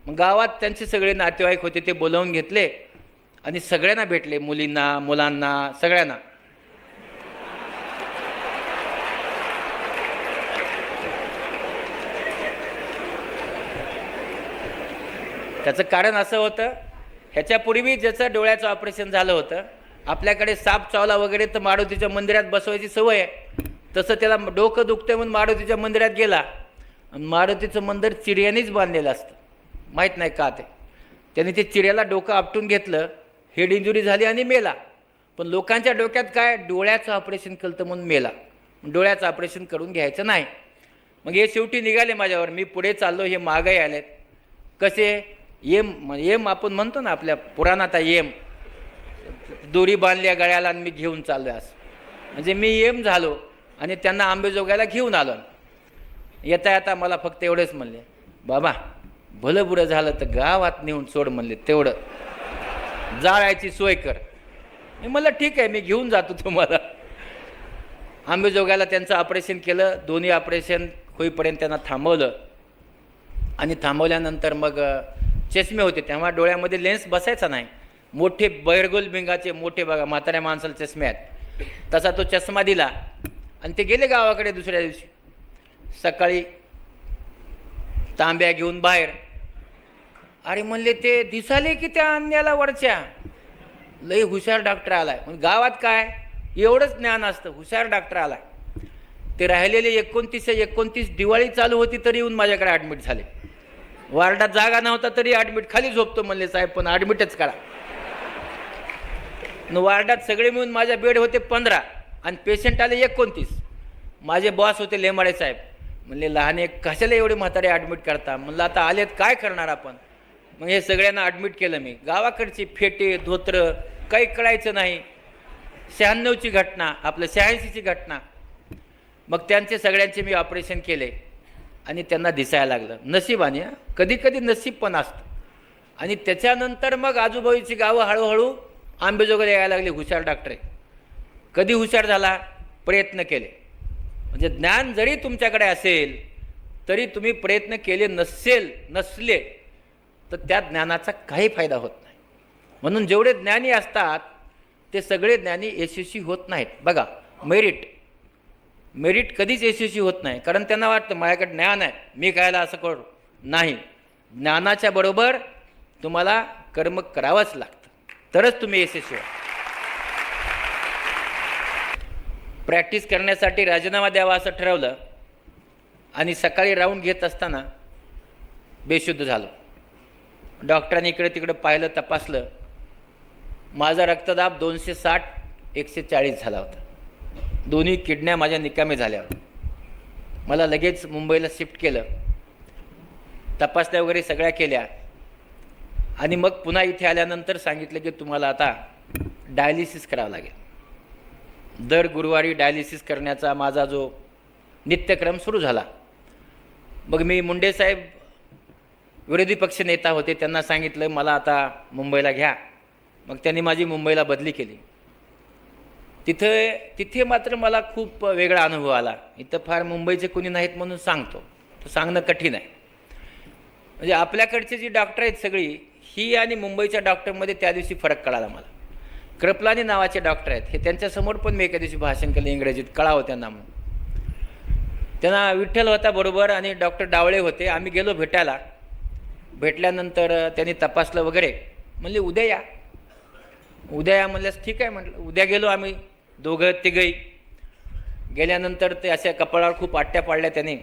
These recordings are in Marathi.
मग गावात त्यांचे सगळे नातेवाईक होते, ते बोलावून घेतले आणि सगळ्यांना भेटले, मुलींना, मुलांना, सगळ्यांना. त्याचं कारण असं होतं, ह्याच्यापूर्वी ज्याचं डोळ्याचं ऑपरेशन झालं होतं, आपल्याकडे साप चावला वगैरे तर मारुतीच्या मंदिरात बसवायची सवय आहे. तसं त्याला डोकं दुखते म्हणून मारुतीच्या मंदिरात गेला आणि मारुतीचं मंदिर चिऱ्यानेच बांधलेलं असतं, माहीत नाही का ते. त्याने ते चिऱ्याला डोकं आपटून घेतलं, हेड इंजुरी झाली आणि मेला. पण लोकांच्या डोक्यात काय, डोळ्याचं ऑपरेशन केलं तर म्हणून मेला, डोळ्याचं ऑपरेशन करून घ्यायचं नाही. मग हे शेवटी निघाले माझ्यावर. मी पुढे चाललो, हे मागही आलेत. कसे येम आपण म्हणतो ना आपल्या पुराणात, येम दोरी बांधल्या गळ्याला आणि मी घेऊन चाललो असं. म्हणजे मी येम झालो आणि त्यांना आंबेजोगाईला घेऊन आलो. येता येता मला फक्त एवढंच म्हणले, बाबा भलं बुरं झालं तर गावात नेऊन सोड म्हणले, तेवढं जाळायची सोय कर. मी म्हणलं ठीक आहे, मी घेऊन जातो तुम्हाला. आंबेजोगाईला त्यांचं ऑपरेशन केलं. दोन्ही ऑपरेशन होईपर्यंत त्यांना थांबवलं आणि थांबवल्यानंतर मग चष्मे होते, तेव्हा डोळ्यामध्ये लेन्स बसायचा नाही. मोठे बैरगोल भिंगाचे मोठे, बघा म्हाताऱ्या माणसाला चष्मे आहेत, तसा तो चष्मा दिला आणि ते गेले गावाकडे. दुसऱ्या दिवशी सकाळी तांब्या घेऊन बाहेर. अरे म्हणले, ते दिसाले की त्या अन्याला वरच्या लई हुशार डॉक्टर आलाय. गावात काय एवढंच ज्ञान असतं, हुशार डॉक्टर आलाय. ते राहिलेले 29 दिवाळी चालू होती तरी येऊन माझ्याकडे ॲडमिट झाले. वार्डात जागा नव्हता तरी ॲडमिट, खाली झोपतो म्हणले साहेब पण ॲडमिटच करा. वार्डात सगळे मिळून माझ्या बेड होते 15 आणि पेशंट आले 29. माझे बॉस होते लेमाडे साहेब. म्हणले, लहाने कशाला एवढे म्हातारे ॲडमिट करता. म्हणलं आता आलेत काय करणार आपण. मग हे सगळ्यांना ॲडमिट केलं मी. गावाकडची फेटे धोत्र काही कळायचं नाही. 96ची घटना, आपलं 86ची घटना. मग त्यांचे सगळ्यांचे मी ऑपरेशन केले आणि त्यांना दिसायला लागलं. नशिबाने, कधी कधी नशीब पण असतं. आणि त्याच्यानंतर मग आजूबाजूची गावं हळूहळू आंबेजोगाईला यायला लागले, हुशार डॉक्टर आहे. कधी हुशार झाला, प्रयत्न केले. म्हणजे ज्ञान जरी तुमच्याकडे असेल तरी तुम्ही प्रयत्न केले नसले तर त्या ज्ञानाचा काही फायदा होत नाही. म्हणून जेवढे ज्ञानी असतात ते सगळे ज्ञानी यशस्वी होत नाहीत. बघा, मेरिट कधीच यशस्वी होत नाही, कारण त्यांना वाटतं माझ्याकडे ज्ञान आहे, मी कायला असं करू. नाही, ज्ञानाच्या बरोबर तुम्हाला कर्म करावंच लागतं, तरच तुम्ही यशस्वी व्हा. प्रॅक्टिस करण्यासाठी राजीनामा द्यावा असं ठरवलं आणि सकाळी राऊंड घेत असताना बेशुद्ध झालो. डॉक्टरांनी इकडे तिकडे पाहिलं, तपासलं. माझा रक्तदाब 260 140 झाला होता. दोन्ही किडन्या माझ्या निकामी झाल्या. मला लगेच मुंबईला शिफ्ट केलं. तपासण्या वगैरे सगळ्या केल्या आणि मग पुन्हा इथे आल्यानंतर सांगितलं की तुम्हाला आता डायलिसिस करावं लागेल. दर गुरुवारी डायलिसिस करण्याचा माझा जो नित्यक्रम सुरू झाला. मग मी मुंडे साहेब विरोधी पक्ष नेता होते, त्यांना सांगितलं मला आता मुंबईला घ्या. मग त्यांनी माझी मुंबईला बदली केली. तिथे मात्र मला खूप वेगळा अनुभव आला. इथं फार मुंबईचे कोणी नाहीत म्हणून सांगतो, तर सांगणं कठीण आहे. म्हणजे आपल्याकडचे जी डॉक्टर आहेत सगळी ही आणि मुंबईच्या डॉक्टरमध्ये त्या दिवशी फरक कळाला मला. कृपलानी नावाचे डॉक्टर आहेत, हे त्यांच्यासमोर पण मी एका दिवशी भाषण केलं इंग्रजीत, कळावं त्यांना म्हणून. त्यांना विठ्ठल होता बरोबर आणि डॉक्टर डावळे होते. आम्ही गेलो भेटायला. भेटल्यानंतर त्यांनी तपासलं वगैरे. म्हणले उद्या या. उद्या या म्हणल्यास ठीक आहे म्हटलं. उद्या गेलो आम्ही दोघं तिघही. गेल्यानंतर ते अशा कपाळावर खूप आट्या पाडल्या त्याने.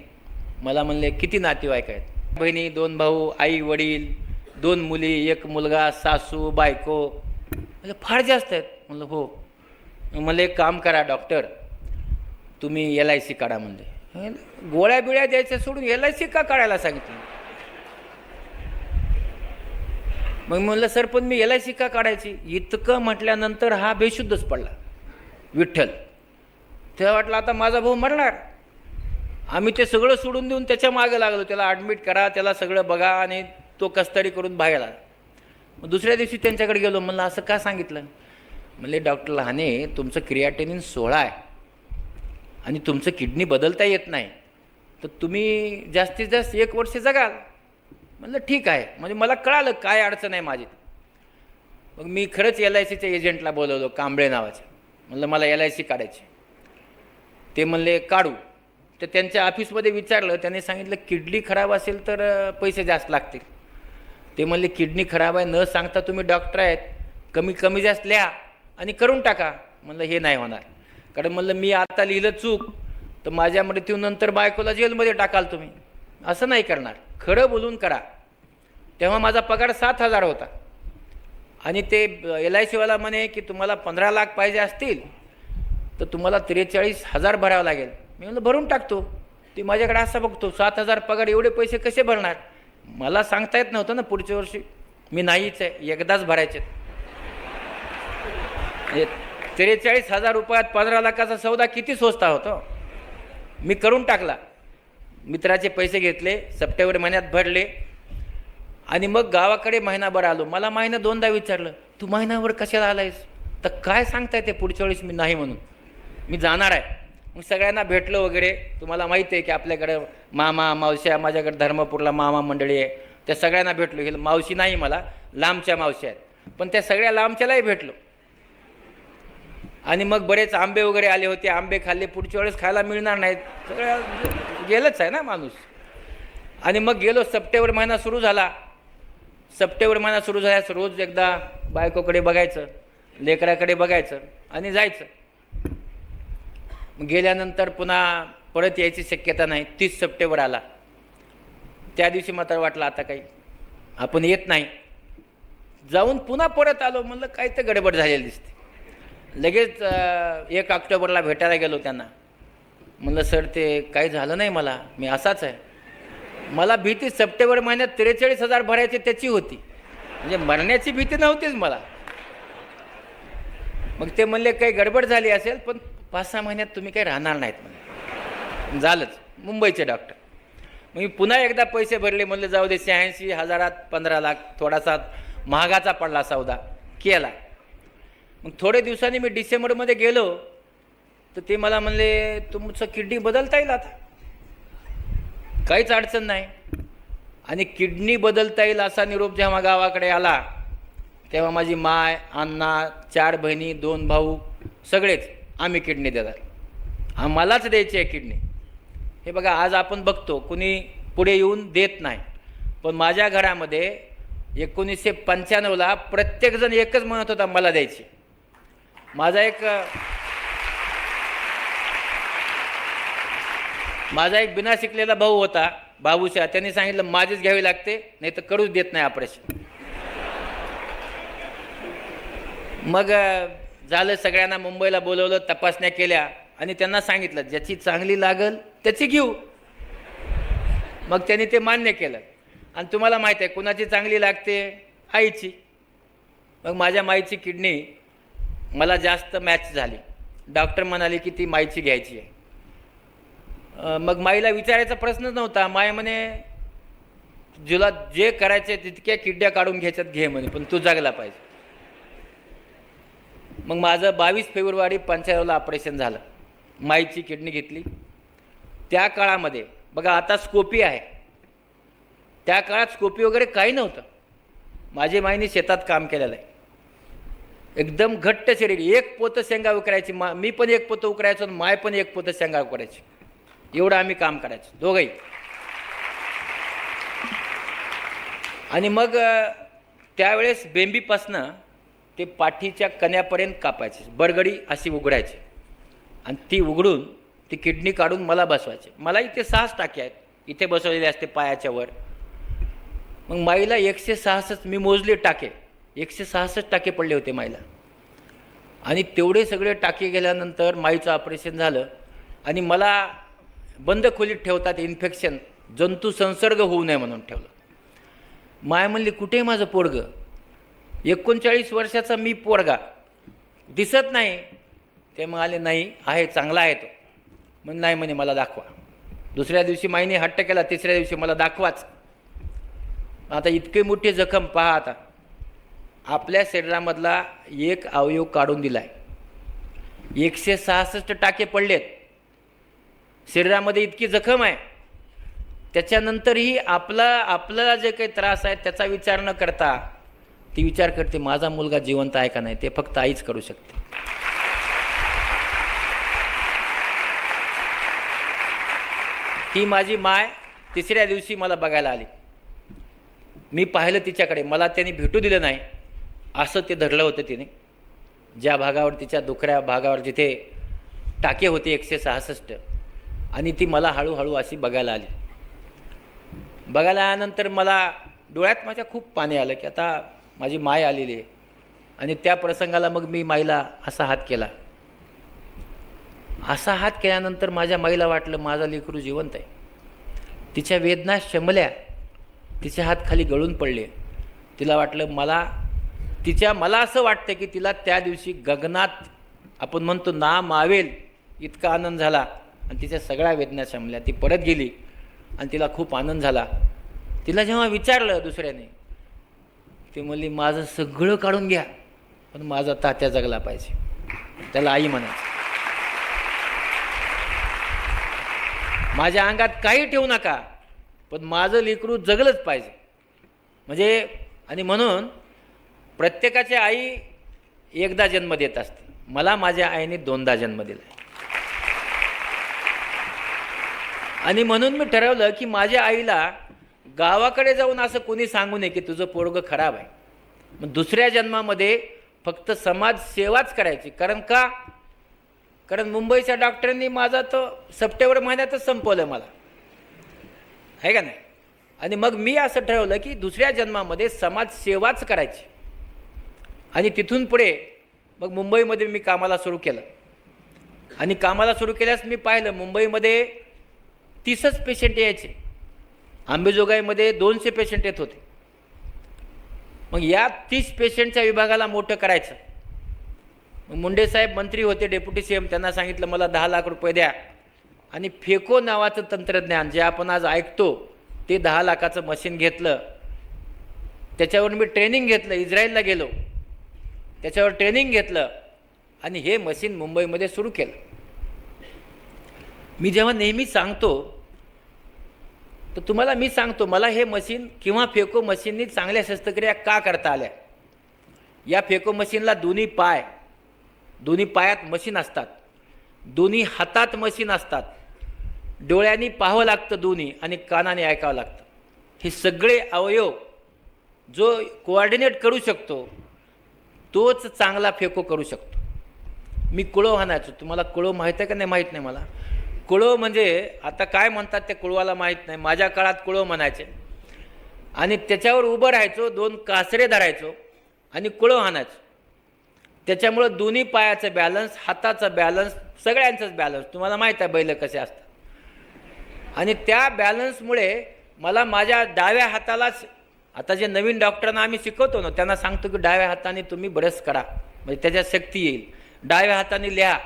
मला म्हणले किती नातेवाईक आहेत. बहिणी, 2 भाऊ, आई वडील, 2 मुली, 1 मुलगा, सासू बायको. म्हणजे फार जास्त आहेत. म्हणलं हो. म्हणलं एक काम करा डॉक्टर, तुम्ही LIC काढा म्हणले. गोळ्या बिळ्या द्यायच्या सोडून LIC का काढायला सांगितलं. मग म्हणलं सर पण मी LIC का काढायची. इतकं म्हटल्यानंतर हा बेशुद्धच पडला विठ्ठल. तेव्हा वाटलं आता माझा भाऊ मरणार. आम्ही ते सगळं सोडून देऊन त्याच्या मागे लागलो. त्याला ॲडमिट करा, त्याला सगळं बघा आणि तो कस्तरी करून बाहेर आला. मग दुसऱ्या दिवशी त्यांच्याकडे गेलो. म्हणलं असं का सांगितलं. म्हणले डॉक्टर लहाने, तुमचं क्रिएटिनिन 16 आहे आणि तुमचं किडनी बदलता येत नाही, तर तुम्ही जास्तीत जास्त 1 वर्ष जगाल. म्हणलं ठीक आहे, म्हणजे मला कळालं काय अडचण आहे माझी. मग मी खरंच LICच्या एजंटला बोलवलं, कांबळे नावाचे. म्हणलं मला LIC काढायची. ते म्हणले काढू. तर त्यांच्या ऑफिसमध्ये विचारलं, त्याने सांगितलं किडनी खराब असेल तर पैसे जास्त लागतील. ते म्हणले किडनी खराब आहे न सांगता तुम्ही डॉक्टर आहेत, कमी कमी जास्त लिहा आणि करून टाका. म्हणलं हे नाही होणार, कारण म्हणलं मी आता लिहिलं चूक तर माझ्या मृत्यूनंतर बायकोला जेलमध्ये टाकाल तुम्ही, असं नाही करणार, खरं बोलून करा. तेव्हा माझा पगार 7,000 होता आणि ते LICवाला म्हणे की तुम्हाला 15 लाख पाहिजे असतील तर तुम्हाला 43,000 भरावं लागेल. मी म्हणलं भरून टाकतो. ती माझ्याकडे असं बघतो, 7,000 पगार एवढे पैसे कसे भरणार. मला सांगता येत नव्हतं ना पुढच्या वर्षी मी नाहीच आहे, एकदाच भरायचे. 43,000 रुपयात 15 लाखाचा सौदा किती स्वस्त होतो. मी करून टाकला. मित्राचे पैसे घेतले, सप्टेंबर महिन्यात भरले आणि मग गावाकडे महिनाभर आलो. मला महिना 2दा विचारलं तू महिनाभर कशाला आलायस. तर काय सांगताय ते पुढच्या वेळेस मी नाही म्हणून, मी जाणार आहे. मग सगळ्यांना भेटलं वगैरे. तुम्हाला माहिती आहे की आपल्याकडे मामा मावश्या, माझ्याकडे धर्मपूरला मामा मंडळी आहे, त्या सगळ्यांना भेटलो. हे मावशी नाही मला, लांबच्या मावश्या आहेत, पण त्या सगळ्या लांबच्यालाही भेटलो. आणि मग बरेच आंबे वगैरे आले होते, आंबे खाल्ले. पुढच्या वेळेस खायला मिळणार नाहीत, सगळ्या गेलंच आहे ना माणूस. आणि मग गेलो. सप्टेंबर महिना सुरू झाला. सप्टेंबर महिना सुरू झाल्यास रोज एकदा बायकोकडे बघायचं, लेकराकडे बघायचं आणि जायचं. गेल्यानंतर पुन्हा परत यायची शक्यता नाही. 30 सप्टेंबर आला. त्या दिवशी मात्र वाटलं आता काही आपण येत नाही. जाऊन पुन्हा परत आलो. म्हणलं काही तर गडबड झालेली दिसते. लगेच 1 ऑक्टोबरला भेटायला गेलो त्यांना. म्हणलं सर ते काही झालं नाही, मला मी असाच आहे. मला भीती सप्टेंबर महिन्यात 43,000 भरायचे त्याची होती, म्हणजे मरण्याची भीती नव्हतीच मला. मग ते म्हणले काही गडबड झाली असेल, पण 5-6 महिन्यात तुम्ही काही राहणार नाहीत म्हणे. झालंच, मुंबईचे डॉक्टर. मग मी पुन्हा एकदा पैसे भरले. म्हणलं जाऊ दे, 86,000 15 लाख थोडासा महागाचा पडला सौदा, केला. मग थोडे दिवसांनी मी डिसेंबरमध्ये गेलो तर ते मला म्हणले तुमचं किडनी बदलता येईल आता, काहीच अडचण नाही. आणि किडनी बदलता येईल असा निरोप जेव्हा गावाकडे आला तेव्हा माझी माय, अण्णा, 4 बहिणी, 2 भाऊ, सगळेच आम्ही किडनी देतात, आम्हालाच द्यायची आहे किडनी. हे बघा, आज आपण बघतो कुणी पुढे येऊन देत नाही, पण माझ्या घरामध्ये 1995ला प्रत्येकजण एकच म्हणत होता मला द्यायची. माझा एक बिना शिकलेला भाऊ होता, बाबूशा. त्यांनी सांगितलं माझीच घ्यावी लागते, नाही तर करूच देत नाही ऑपरेशन. मग झालं, सगळ्यांना मुंबईला बोलवलं, तपासण्या केल्या आणि त्यांना सांगितलं ज्याची चांगली लागल त्याची घेऊ. मग त्यांनी ते मान्य केलं. आणि तुम्हाला माहीत आहे कुणाची चांगली लागते, आईची. मग माझ्या माईची किडनी मला जास्त मॅच झाली. डॉक्टर म्हणाले की ती माईची घ्यायची आहे. मग माईला विचारायचा प्रश्नच नव्हता. माय म्हणे तुला जे करायचे तितक्या किडण्या काढून घ्यायच्यात घे म्हणे, पण तू जगला पाहिजे. मग माझं 22 फेब्रुवारी 95ला ऑपरेशन झालं. माईची किडनी घेतली. त्या काळामध्ये बघा, आता स्कोपी आहे, त्या काळात स्कोपी वगैरे काही नव्हतं. माझी माईने शेतात काम केलेलं आहे, एकदम घट्ट शरीर. 1 पोतं शेंगा उकरायची, मी पण 1 पोतं उकरायचो आणि माय पण 1 पोतं शेंगा उकरायची. एवढं आम्ही काम करायचो दोघंही. आणि मग त्यावेळेस बेंबीपासनं ते पाठीच्या कण्यापर्यंत कापायचे, बरगडी अशी उघडायची आणि ती उघडून ती किडनी काढून मला बसवायचे. मला इथे 6 टाके आहेत, इथे बसवलेले असते पायाच्या वर. मग माईला 166, मी मोजले टाके, 166 टाके पडले होते माईला. आणि तेवढे सगळे टाके गेल्यानंतर माईचं ऑपरेशन झालं आणि मला बंद खोलीत ठेवतात, इन्फेक्शन, जंतू संसर्ग होऊ नये म्हणून ठेवलं. माय म्हणली कुठे माझं पोरगं, 39 वर्षाचा मी पोरगा, दिसत नाही. ते म्हणाले नाही आहे, चांगला आहे तो. मग नाही म्हणे मला दाखवा. दुसऱ्या दिवशी माईने हट्ट केला, तिसऱ्या दिवशी मला दाखवाच. आता इतके मोठे जखम पहा. आता आपल्या शरीरामधला एक अवयव काढून दिला आहे, 166 टाके पडलेत, शरीरामध्ये इतकी जखम आहे. त्याच्यानंतरही आपल्याला जे काही त्रास आहे त्याचा विचार न करता ती विचार करते माझा मुलगा जिवंत आहे का नाही, ते फक्त आईच करू शकते. ही माझी माय तिसऱ्या दिवशी मला बघायला आली. मी पाहिलं तिच्याकडे, मला त्यांनी भेटू दिलं नाही असं ते धरलं होतं तिने. ज्या भागावर तिच्या दुखऱ्या भागावर जिथे टाके होते 166, आणि ती मला हळूहळू अशी बघायला आली. बघायला आल्यानंतर मला डोळ्यात माझ्या खूप पाणी आलं की आता माझी माय आलेली आहे. आणि त्या प्रसंगाला मग मी माईला असा हात केला. असा हात केल्यानंतर माझ्या माईला वाटलं माझा लेकरू जिवंत आहे. तिच्या वेदना शमल्या, तिचे हात खाली गळून पडले. तिला वाटलं मला असं वाटतं की तिला त्या दिवशी गगनात आपण म्हणतो ना मावेल इतका आनंद झाला आणि तिच्या सगळ्या वेदना शमल्या. ती परत गेली आणि तिला खूप आनंद झाला. तिला जेव्हा विचारलं दुसऱ्याने, ती म्हणली माझं सगळं काढून घ्या पण माझा तात्या जगला पाहिजे. त्याला आई म्हणायचं. माझ्या अंगात काही ठेवू नका पण माझं लेकरू जगलंच पाहिजे. म्हणजे आणि म्हणून प्रत्येकाची आई एकदा जन्म देत असते. मला माझ्या आईने 2दा जन्म दिला. आणि म्हणून मी ठरवलं की माझ्या आईला गावाकडे जाऊन असं कोणी सांगू नये की तुझं पोरगं खराब आहे. मग दुसऱ्या जन्मामध्ये फक्त समाजसेवाच करायची. कारण मुंबईच्या डॉक्टरांनी माझा तो सप्टेंबर महिन्यातच संपवलं मला, आहे का नाही. आणि मग मी असं ठरवलं की दुसऱ्या जन्मामध्ये समाजसेवाच करायची. आणि तिथून पुढे मग मुंबईमध्ये मी कामाला सुरू केलं. आणि कामाला सुरू केल्यास मी पाहिलं मुंबईमध्ये 30च पेशंट यायचे. अंबेजोगाईमध्ये 200 पेशंट येत होते. मग या 30 पेशंटच्या विभागाला मोठं करायचं. मग मुंडे साहेब मंत्री होते, डेप्युटी CM, त्यांना सांगितलं मला 10 लाख रुपये द्या आणि फेको नावाचं तंत्रज्ञान जे आपण आज ऐकतो ते 10 लाखाचं मशीन घेतलं. त्याच्यावर मी ट्रेनिंग घेतलं. इस्रायलला गेलो, त्याच्यावर ट्रेनिंग घेतलं आणि हे मशीन मुंबईमध्ये सुरू केलं. मी जेव्हा नेहमी सांगतो तर तुम्हाला मी सांगतो मला हे मशीन किंवा फेको मशीननी चांगल्या शस्त्रक्रिया का करता आल्या. या फेको मशीनला दोन्ही पायात मशीन असतात, दोन्ही हातात मशीन असतात, डोळ्यांनी पाहावं लागतं दोन्ही आणि कानाने ऐकावं लागतं. हे सगळे अवयव जो कोऑर्डिनेट करू शकतो तोच चांगला फेको करू शकतो. मी कुळो हाणायचो. तुम्हाला कुळो माहीत आहे का नाही माहीत नाही मला. कुळो म्हणजे आता काय म्हणतात ते कुळवाला माहीत नाही. माझ्या काळात कुळो म्हणायचे. आणि त्याच्यावर उभं राहायचो, 2 कासरे धरायचो आणि कुळो हाणायचो. त्याच्यामुळं दोन्ही पायाचं बॅलन्स, हाताचं बॅलन्स, सगळ्यांचंच बॅलन्स. तुम्हाला माहीत आहे बैल कसे असतात. आणि त्या बॅलन्समुळे मला माझ्या डाव्या हातालाच, आता जे नवीन डॉक्टरांना आम्ही शिकवतो ना त्यांना सांगतो की डाव्या हाताने तुम्ही ब्रश करा म्हणजे त्याच्यात शक्ती येईल. डाव्या हाताने लिहा,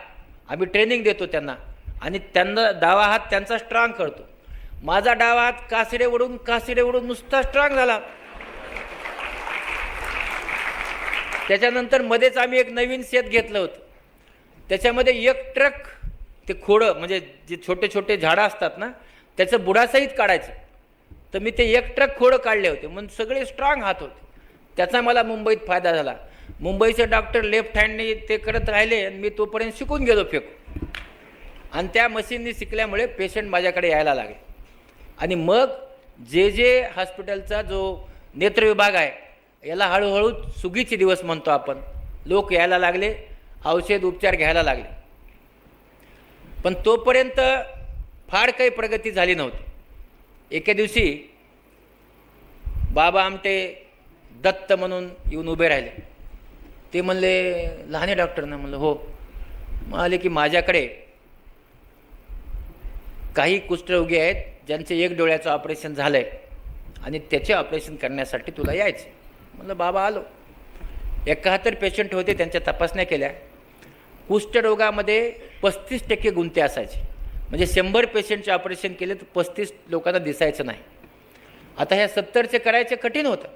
आम्ही ट्रेनिंग देतो त्यांना. आणि त्यांना डावा हात त्यांचा स्ट्रॉंग करतो. माझा डावा हात कासरे ओढून नुसता स्ट्रॉंग झाला. त्याच्यानंतर मध्येच आम्ही एक नवीन शेत घेतलं होतं. त्याच्यामध्ये 1 ट्रक ते खोडं म्हणजे जे छोटे छोटे झाडं असतात ना त्याचं बुडासहित काढायचं. तर मी ते 1 ट्रक खोडं काढले होते म्हणून सगळे स्ट्रॉंग हात होते. त्याचा मला मुंबईत फायदा झाला. मुंबईचे डॉक्टर लेफ्ट हँडने ते करत राहिले आणि मी तोपर्यंत शिकून गेलो फेको. आणि त्या मशीननी शिकल्यामुळे पेशंट माझ्याकडे यायला लागले. आणि मग जे हॉस्पिटलचा जो नेत्र विभाग आहे याला हळूहळू सुगीचे दिवस म्हणतो आपण. लोक यायला लागले, औषध उपचार घ्यायला लागले. पण तोपर्यंत फार काही प्रगती झाली नव्हती. एके दिवशी बाबा आमटे दत्त म्हणून येऊन उभे राहिले. ते म्हणले लहाने डॉक्टरना. म्हणलं हो. म्हणाले की माझ्याकडे काही कुष्ठरोगी आहेत ज्यांचे 1 डोळ्याचं ऑपरेशन झालं आहे आणि त्याचे ऑपरेशन करण्यासाठी तुला यायचं. म्हणलं बाबा आलो. 71 पेशंट होते, त्यांच्या तपासण्या केल्या. कुष्ठरोगामध्ये 35% गुंते असायचे. म्हणजे 100 पेशंटचे ऑपरेशन केले तर 35 लोकांना दिसायचं नाही. आता ह्या 70चे करायचे कठीण होतं.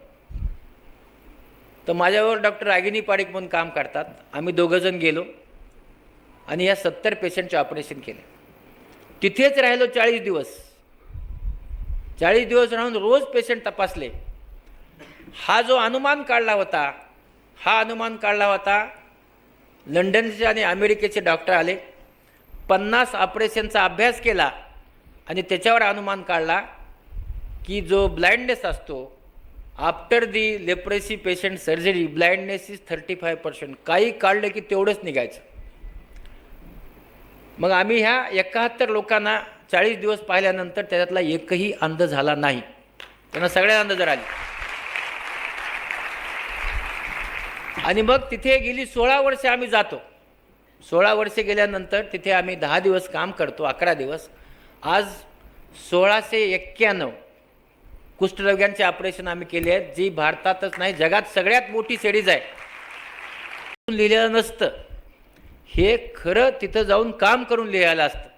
तर माझ्यावर डॉक्टर रागिनी पारिक म्हणून काम करतात. आम्ही 2 जण गेलो आणि या 70 पेशंटचे ऑपरेशन केले. तिथेच राहिलो 40 दिवस. 40 दिवस राहून रोज पेशंट तपासले. हा जो अनुमान काढला होता, लंडनचे आणि अमेरिकेचे डॉक्टर आले, 50 ऑपरेशनचा अभ्यास केला आणि त्याच्यावर अनुमान काढला की जो ब्लाइंडनेस असतो after the leprosy patient surgery, blindness is 35%. काही काढलं की तेवढंच निघायचं. मग आम्ही ह्या 71 लोकांना 40 दिवस पाहिल्यानंतर त्याच्यातला एकही अंध झाला नाही. त्यांना सगळ्या अंध जर आली. आणि मग तिथे गेली 16 वर्षे आम्ही जातो. 16 वर्षे गेल्यानंतर तिथे आम्ही 10 दिवस काम करतो, 11 दिवस. आज 1691 कुष्ठरोग्यांचे ऑपरेशन आम्ही केले आहेत, जी भारतातच नाही जगात सगळ्यात मोठी सिरीज आहे. लिहिलेलं नसतं हे, खरं तिथं जाऊन काम करून लिहायला असतं.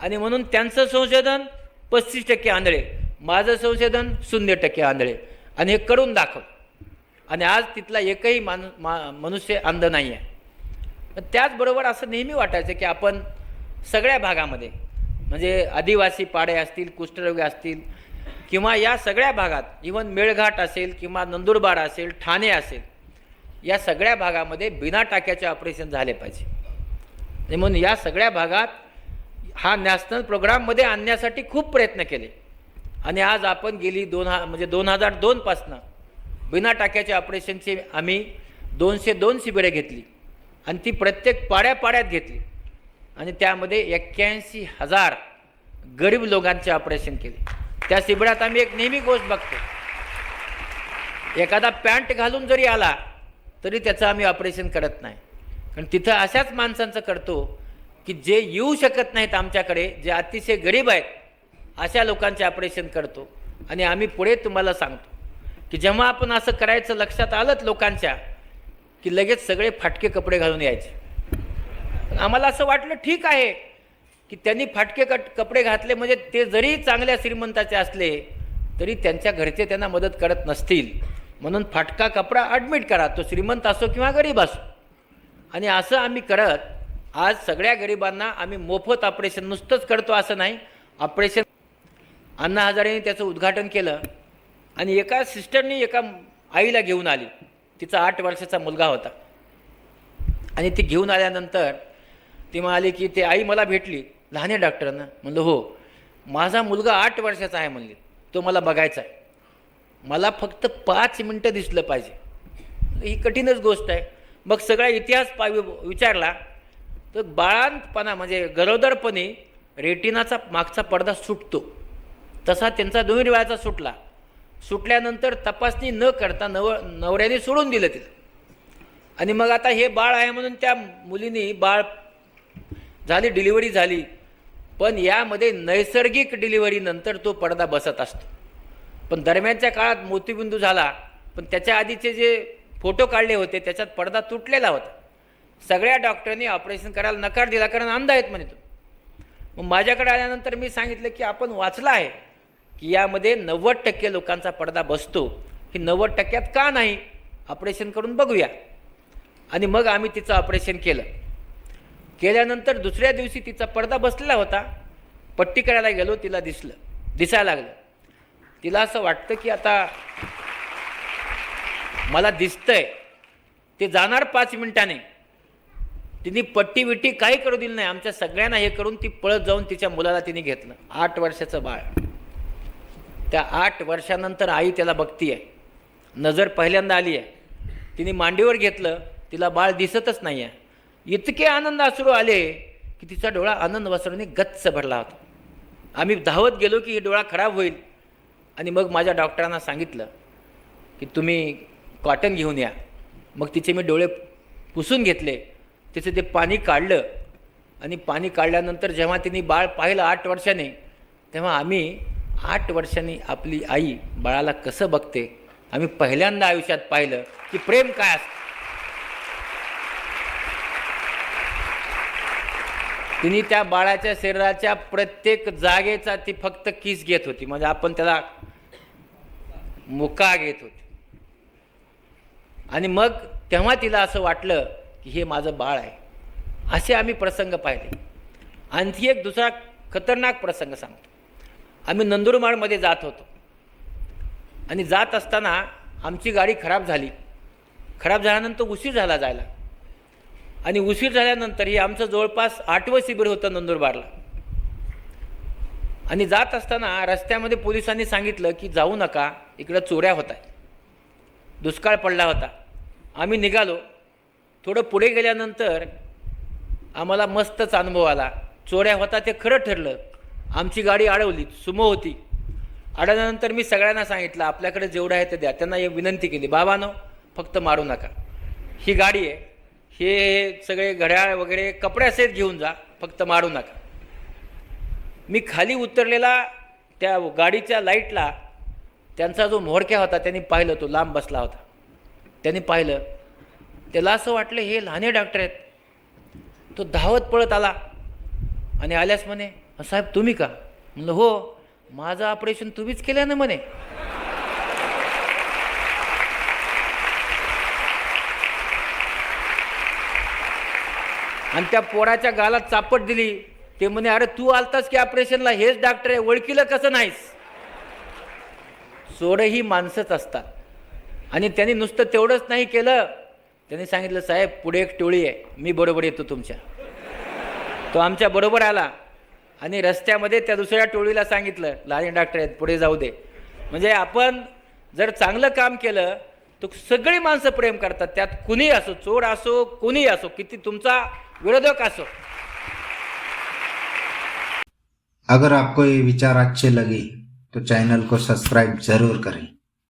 आणि म्हणून त्यांचं संशोधन 35% आंधळे, माझं संशोधन 0% आंधळे, आणि हे करून दाखव. आणि आज तिथला एकही मनुष्य अंध नाही आहे. त्याचबरोबर असं नेहमी वाटायचं की आपण सगळ्या भागामध्ये, म्हणजे आदिवासी पाडे असतील, कुष्ठरोगी असतील, किंवा या सगळ्या भागात, इव्हन मेळघाट असेल किंवा नंदुरबार असेल, ठाणे असेल, या सगळ्या भागामध्ये बिना टाक्याचे ऑपरेशन झाले पाहिजे. म्हणून या सगळ्या भागात हा नॅशनल प्रोग्राममध्ये आणण्यासाठी खूप प्रयत्न केले. आणि आज आपण गेली 2002 पासनं बिना टाक्याच्या ऑपरेशनची आम्ही 202 शिबिरे घेतली आणि ती प्रत्येक पाड्यापाड्यात घेतली. आणि त्यामध्ये 81,000 गरीब लोकांचे ऑपरेशन केले. त्या शिबिरात आम्ही एक नेहमी गोष्ट बघतो, एखादा पॅन्ट घालून जरी आला तरी त्याचं आम्ही ऑपरेशन करत नाही. कारण तिथं अशाच माणसांचं करतो की जे येऊ शकत नाहीत आमच्याकडे, जे अतिशय गरीब आहेत, अशा लोकांचे ऑपरेशन करतो. आणि आम्ही पुढे तुम्हाला सांगतो की जेव्हा आपण असं करायचं लक्षात आलंच लोकांच्या, की लगेच सगळे फाटके कपडे घालून यायचे. आम्हाला असं वाटलं ठीक आहे की त्यांनी फाटके कपडे घातले म्हणजे ते जरी चांगल्या श्रीमंताचे असले तरी त्यांच्या घरचे त्यांना मदत करत नसतील, म्हणून फाटका कपडा ॲडमिट करा, तो श्रीमंत असो किंवा गरीब असो. आणि असं आम्ही करत आज सगळ्या गरिबांना आम्ही मोफत ऑपरेशन, नुसतंच करतो असं नाही, ऑपरेशन. अण्णा हजारेंनी त्याचं उद्घाटन केलं. आणि एका सिस्टरनी एका आईला घेऊन आली, तिचा 8 वर्षाचा मुलगा होता. आणि ती घेऊन आल्यानंतर ती म्हणाली की ते आई मला भेटली लहान डॉक्टरांना. म्हणलं हो, माझा मुलगा 8 वर्षाचा आहे म्हणले, तो मला बघायचा आहे, मला फक्त 5 मिनटं दिसलं पाहिजे. ही कठीणच गोष्ट आहे. मग सगळा इतिहास विचारला तर बाळांतपणा म्हणजे गरोदरपणी रेटिनाचा मागचा पडदा सुटतो, तसा त्यांचा 2 वेळाचा सुटला. सुटल्यानंतर तपासणी न करता नवऱ्याने सोडून दिलं तिला. आणि मग आता हे बाळ आहे म्हणून त्या मुलीने बाळ झाली, डिलिव्हरी झाली, पण यामध्ये नैसर्गिक डिलिव्हरीनंतर तो पडदा बसत असतो. पण दरम्यानच्या काळात मोतीबिंदू झाला, पण त्याच्या आधीचे जे फोटो काढले होते त्याच्यात पडदा तुटलेला होता. सगळ्या डॉक्टरांनी ऑपरेशन करायला नकार दिला, कारण अंध आहेत म्हणे तो. मग माझ्याकडे आल्यानंतर मी सांगितलं की आपण वाचलं आहे की यामध्ये 90% लोकांचा पडदा बसतो, की 90%त का नाही, ऑपरेशन करून बघूया. आणि मग आम्ही तिचं ऑपरेशन केलं. केल्यानंतर दुसऱ्या दिवशी तिचा पडदा बसलेला होता. पट्टी करायला गेलो, तिला दिसायला लागलं. तिला असं वाटतं की आता मला दिसतंय, ते जाणार 5 मिनिटाने. तिने पट्टी विट्टी काही करू दिली नाही, आमच्या सगळ्यांना हे करून ती पळत जाऊन तिच्या मुलाला तिने घेतलं. 8 वर्षाचं बाळ. त्या 8 वर्षानंतर आई त्याला बघती आहे, नजर पहिल्यांदा आली आहे. तिने मांडीवर घेतलं, तिला बाळ दिसतच नाही आहे. इतके आनंद अश्रू आले की तिचा डोळा आनंद वस्त्राने गच्च भरला होता. आम्ही धावत गेलो की हे डोळा खराब होईल. आणि मग माझ्या डॉक्टरांना सांगितलं की तुम्ही कॉटन घेऊन या. मग तिचे मी डोळे पुसून घेतले, तिचे ते पाणी काढलं. आणि पाणी काढल्यानंतर जेव्हा तिने बाळ पाहिलं 8 वर्षाने, तेव्हा आम्ही 8 वर्षांनी आपली आई बाळाला कसं बघते आम्ही पहिल्यांदा आयुष्यात पाहिलं की प्रेम काय असतं. तिने त्या बाळाच्या शरीराच्या प्रत्येक जागेचा ती फक्त किस घेत होती, म्हणजे आपण त्याला मुका घेत होती. आणि मग तेव्हा तिला असं वाटलं की हे माझं बाळ आहे. असे आम्ही प्रसंग पाहिले. आणखी एक दुसरा खतरनाक प्रसंग सांगतो. आम्ही नंदुरबारमध्ये जात होतो आणि जात असताना आमची गाडी खराब झाली. खराब झाल्यानंतर उशीर झाला जायला आणि उशीर झाल्यानंतर ही आमचं जवळपास 8वं शिबिर होतं नंदुरबारला. आणि जात असताना रस्त्यामध्ये पोलिसांनी सांगितलं की जाऊ नका, इकडं चोऱ्या होत आहेत, दुष्काळ पडला होता. आम्ही निघालो. थोडं पुढे गेल्यानंतर आम्हाला मस्तच अनुभव आला. चोऱ्या होता ते खरं ठरलं. आमची गाडी अडवली, सुमो होती. अडवल्यानंतर मी सगळ्यांना सांगितलं आपल्याकडे जेवढं आहे ते द्या. त्यांना एक विनंती केली, बाबांनो फक्त मारू नका, ही गाडी आहे, हे सगळे घड्याळ वगैरे कपड्यासहित घेऊन जा, फक्त मारू नका. मी खाली उतरलेला त्या गाडीच्या लाईटला त्यांचा जो म्होरक्या होता त्यांनी पाहिलं, तो लांब बसला होता. त्यांनी पाहिलं, त्याला असं वाटलं हे लहाने डॉक्टर आहेत. तो धावत पळत आला आणि आल्यास म्हणे, साहेब तुम्ही का? म्हणलं हो, माझं ऑपरेशन तुम्हीच केलं ना म्हणे. आणि त्या पोराच्या गालात चापट दिली. ते म्हणे अरे तू आलतास की ऑपरेशनला, हेच डॉक्टर आहे, ओळखीलं कसं नाहीस? चोर ही माणसंच असतात. आणि त्यांनी नुसतं तेवढंच नाही केलं, त्यांनी सांगितलं साहेब पुढे एक टोळी आहे, मी बरोबर येतो तुमच्या. तो आमच्या बरोबर आला आणि रस्त्यामध्ये त्या दुसऱ्या टोळीला सांगितलं लहान डॉक्टर आहेत, पुढे जाऊ दे. म्हणजे आपण जर चांगलं काम केलं तर सगळी माणसं प्रेम करतात, त्यात कुणी असो, चोर असो, कुणी असो, किती तुमचा विरोधक असो. अगर आपको ये विचार अच्छे लगे तो चैनल को सब्सक्राइब जरूर करें.